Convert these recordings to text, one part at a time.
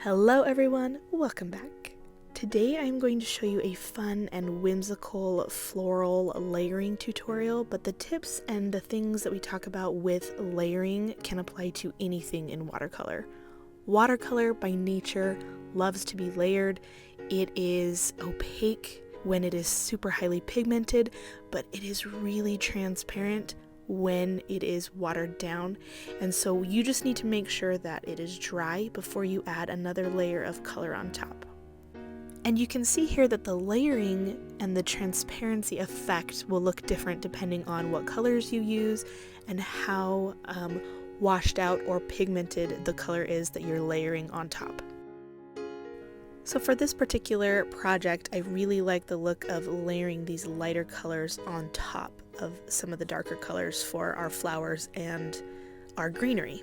Hello everyone, welcome back. Today I'm going to show you a fun and whimsical floral layering tutorial, but the tips and the things that we talk about with layering can apply to anything in watercolor. Watercolor by nature loves to be layered. It is opaque when it is super highly pigmented, but it is really transparent when it is watered down, and so you just need to make sure that it is dry before you add another layer of color on top. And you can see here that the layering and the transparency effect will look different depending on what colors you use and how washed out or pigmented the color is that you're layering on top. So for this particular project, I really like the look of layering these lighter colors on top of some of the darker colors for our flowers and our greenery.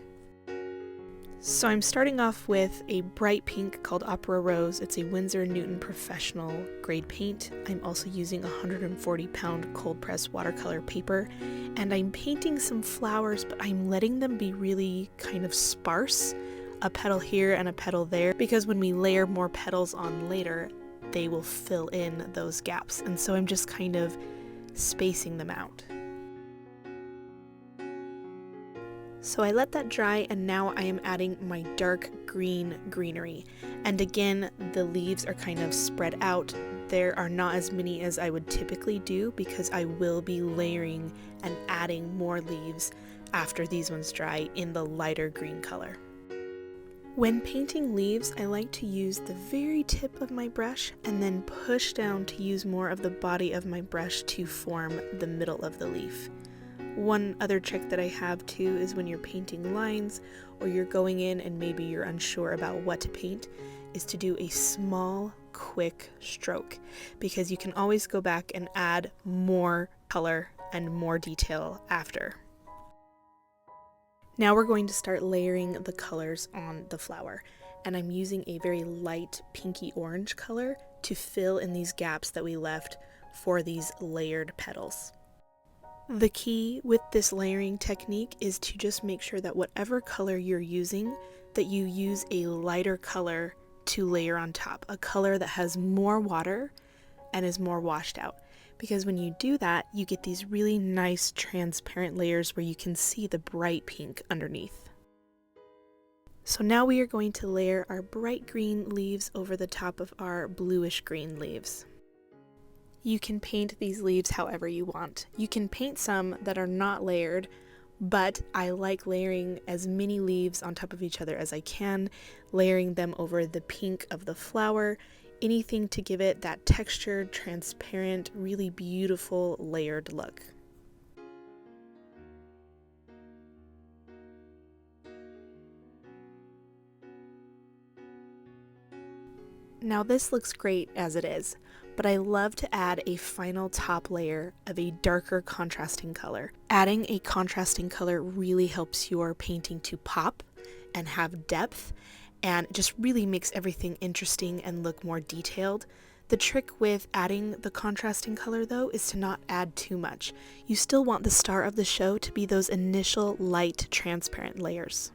So I'm starting off with a bright pink called Opera Rose. It's a Winsor & Newton professional grade paint. I'm also using 140-pound cold press watercolor paper, and I'm painting some flowers, but I'm letting them be really kind of sparse. A petal here and a petal there, because when we layer more petals on later, they will fill in those gaps, and so I'm just kind of spacing them out. So I let that dry, and now I am adding my dark green greenery, and again the leaves are kind of spread out. There are not as many as I would typically do because I will be layering and adding more leaves after these ones dry in the lighter green color. When painting leaves, I like to use the very tip of my brush and then push down to use more of the body of my brush to form the middle of the leaf. One other trick that I have too is when you're painting lines or you're going in and maybe you're unsure about what to paint, is to do a small, quick stroke, because you can always go back and add more color and more detail after. Now we're going to start layering the colors on the flower, and I'm using a very light pinky orange color to fill in these gaps that we left for these layered petals. The key with this layering technique is to just make sure that whatever color you're using, that you use a lighter color to layer on top, a color that has more water and is more washed out. Because when you do that, you get these really nice transparent layers where you can see the bright pink underneath. So now we are going to layer our bright green leaves over the top of our bluish green leaves. You can paint these leaves however you want. You can paint some that are not layered, but I like layering as many leaves on top of each other as I can, layering them over the pink of the flower, anything to give it that textured, transparent, really beautiful layered look. Now this looks great as it is, but I love to add a final top layer of a darker contrasting color. Adding a contrasting color really helps your painting to pop and have depth, and it just really makes everything interesting and look more detailed. The trick with adding the contrasting color though is to not add too much. You still want the star of the show to be those initial light transparent layers.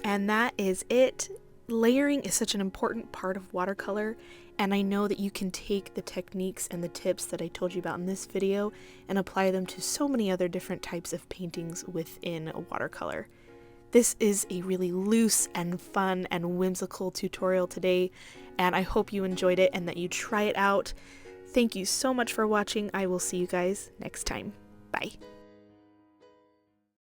And that is it. Layering is such an important part of watercolor, and I know that you can take the techniques and the tips that I told you about in this video and apply them to so many other different types of paintings within watercolor. This is a really loose and fun and whimsical tutorial today, and I hope you enjoyed it and that you try it out. Thank you so much for watching. I will see you guys next time. Bye.